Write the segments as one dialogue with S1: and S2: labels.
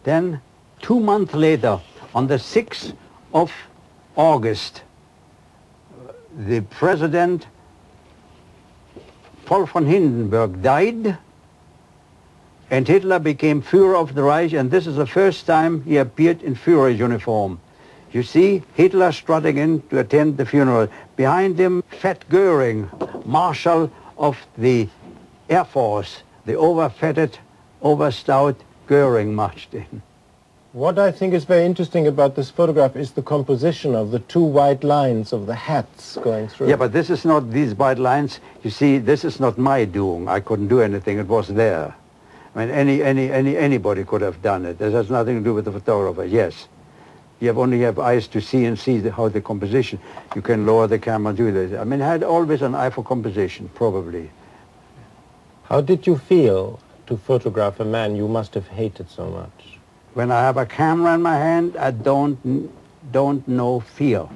S1: Then 2 months later, on the 6th of August, the president, Paul von Hindenburg, died, and Hitler became Führer of the Reich, and this is the first time he appeared in Führer uniform. You see Hitler strutting in to attend the funeral. Behind him, Fat Goering, Marshal of the Air Force, the overfatted, overstout Goering marched in.
S2: What I think is very interesting about this photograph is the composition of the two white lines of the hats going through.
S1: Yeah, but this is not these white lines. You see, this is not my doing. I couldn't do anything. It was there. I mean, anybody could have done it. This has nothing to do with the photographer, yes. You only have eyes to see and see how the composition. You can lower the camera and do this. I mean, I had always an eye for composition, probably.
S2: How did you feel to photograph a man you must have hated so much?
S1: When I have a camera in my hand, I don't know fear.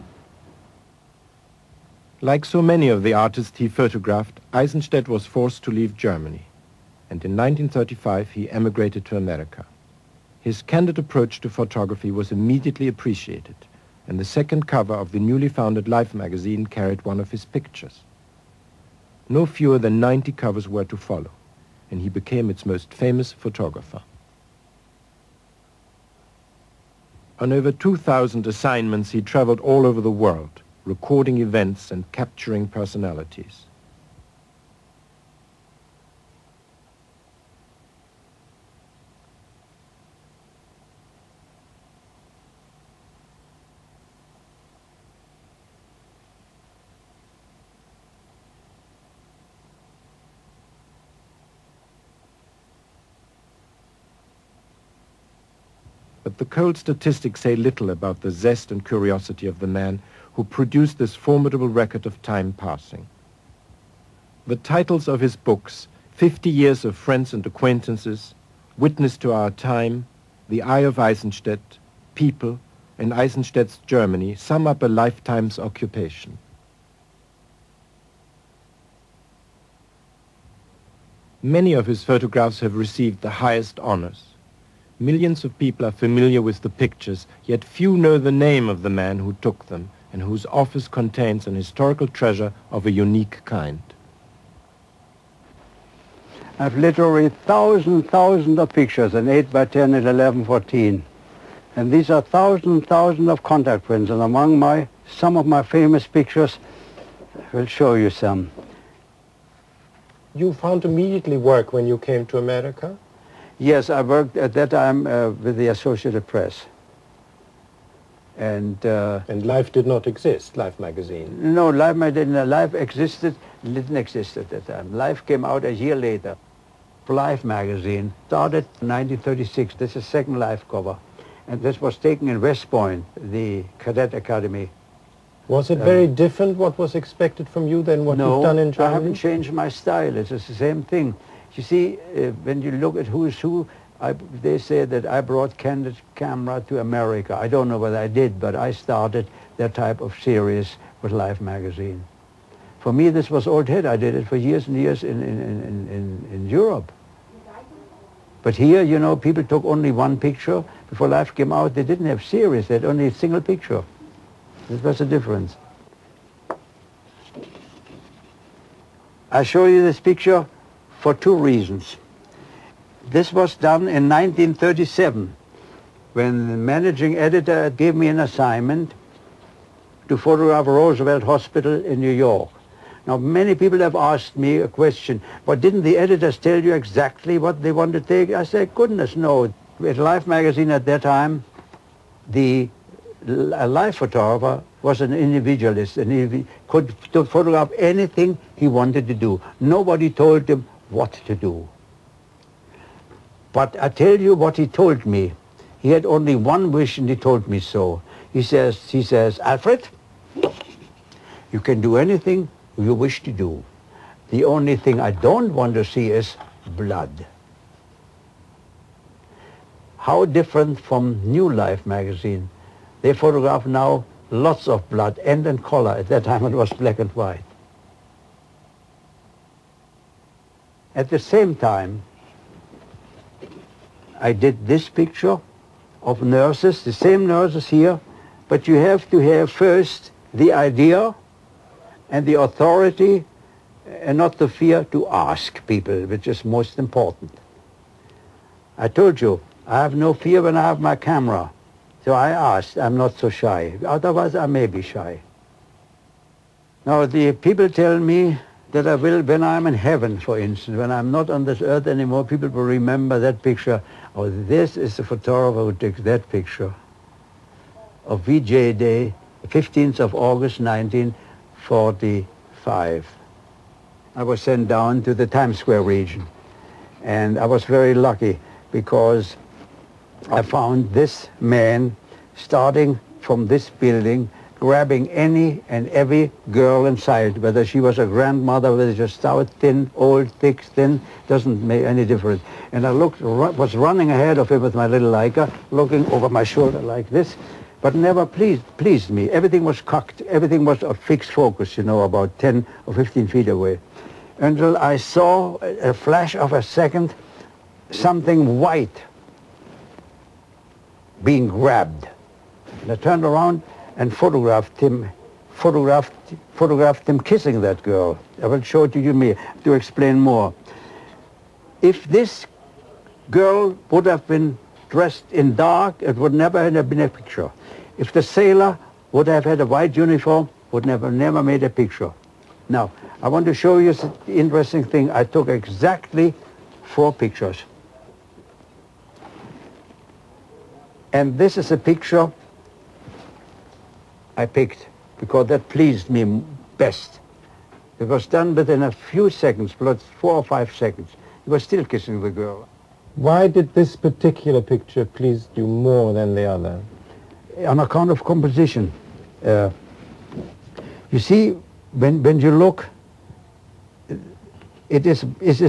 S2: Like so many of the artists he photographed, Eisenstaedt was forced to leave Germany, and in 1935 he emigrated to America. His candid approach to photography was immediately appreciated, and the second cover of the newly founded Life magazine carried one of his pictures. No fewer than 90 covers were to follow, and he became its most famous photographer. On over 2,000 assignments, he traveled all over the world, recording events and capturing personalities. But the cold statistics say little about the zest and curiosity of the man who produced this formidable record of time passing. The titles of his books, 50 Years of Friends and Acquaintances, Witness to Our Time, The Eye of Eisenstaedt, People, and Eisenstadt's Germany, sum up a lifetime's occupation. Many of his photographs have received the highest honors. Millions of people are familiar with the pictures, yet few know the name of the man who took them and whose office contains an historical treasure of a unique kind.
S1: I've literally thousands of pictures, and 8 by 10 and 11, 14. And these are thousands of contact prints, and among some of my famous pictures, I will show you some.
S2: You found immediately work when you came to America?
S1: Yes, I worked at that time with the Associated Press. And
S2: Life did not exist, Life magazine?
S1: No, Life existed, didn't exist at that time. Life came out a year later. Life magazine started in 1936. This is the second Life cover. And this was taken in West Point, the Cadet Academy.
S2: Was it very different what was expected from you than what you've done in Germany?
S1: No, I haven't changed my style. It's the same thing. You see, when you look at who's who, they say that I brought candid camera to America. I don't know whether I did, but I started that type of series with Life magazine. For me, this was old hat. I did it for years and years in Europe. But here, you know, people took only one picture. Before Life came out, they didn't have series. They had only a single picture. This was the difference. I show you this picture for two reasons. This was done in 1937, when the managing editor gave me an assignment to photograph Roosevelt Hospital in New York. Now, many people have asked me a question, but didn't the editors tell you exactly what they want to take? I said, goodness, no. At Life magazine at that time, a Life photographer was an individualist, and he could photograph anything he wanted to do. Nobody told him what to do. But I tell you what he told me. He had only one wish, and he told me so. He says, Alfred, you can do anything you wish to do. The only thing I don't want to see is blood. How different from New Life magazine. They photograph now lots of blood, and in color. At that time it was black and white. At the same time, I did this picture of nurses, the same nurses here, but you have to have first the idea and the authority and not the fear to ask people, which is most important. I told you, I have no fear when I have my camera. So I asked, I'm not so shy. Otherwise, I may be shy. Now, the people tell me that I will, when I'm in heaven, for instance, when I'm not on this earth anymore, people will remember that picture. Oh, this is the photographer who took that picture of VJ Day, 15th of August, 1945. I was sent down to the Times Square region, and I was very lucky because I found this man starting from this building, grabbing any and every girl in sight, whether she was a grandmother, whether she was stout, thin, old, thick, thin, doesn't make any difference. And I was running ahead of him with my little Leica, looking over my shoulder like this, but never pleased me. Everything was cocked, everything was a fixed focus, you know, about 10 or 15 feet away. Until I saw a flash of a second, something white being grabbed. And I turned around and photographed him kissing that girl. I will show it to you to explain more. If this girl would have been dressed in dark, it would never have been a picture. If the sailor would have had a white uniform, would never made a picture. Now, I want to show you the interesting thing. I took exactly 4 pictures. And this is a picture I picked because that pleased me best. It was done within a few seconds, 4 or 5 seconds. He was still kissing the girl.
S2: Why did this particular picture please you more than the other?
S1: On account of composition. You see, when you look, it is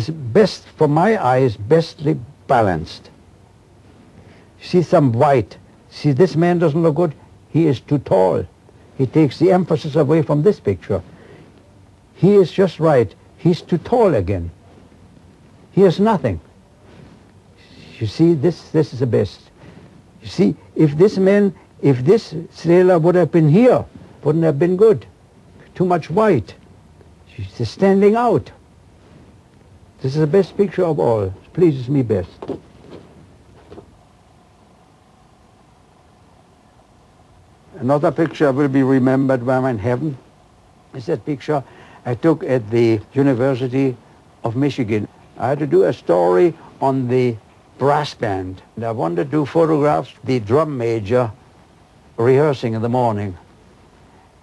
S1: best, for my eyes, bestly balanced. See some white. See, this man doesn't look good. He is too tall. He takes the emphasis away from this picture. He is just right. He's too tall again. He has nothing. You see, this is the best. You see, if this sailor would have been here, wouldn't have been good. Too much white. She's standing out. This is the best picture of all. It pleases me best. Another picture will be remembered when I'm in heaven is that picture I took at the University of Michigan. I had to do a story on the brass band. And I wanted to photograph the drum major rehearsing in the morning.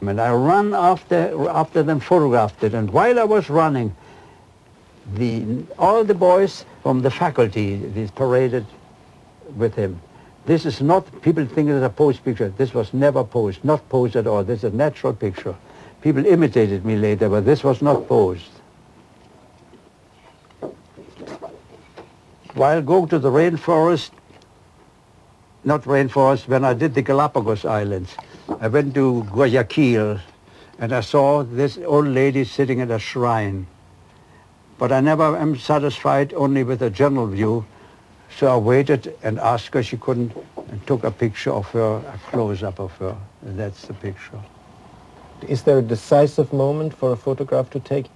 S1: And I ran after them, photographed it. And while I was running, all the boys from the faculty paraded with him. This is not, people think it's a posed picture. This was never posed, not posed at all. This is a natural picture. People imitated me later, but this was not posed. While going to the rainforest, when I did the Galapagos Islands, I went to Guayaquil and I saw this old lady sitting at a shrine. But I never am satisfied only with a general view. So I waited and asked her, she couldn't, and took a picture of her, a close-up of her, and that's the picture.
S2: Is there a decisive moment for a photograph to take?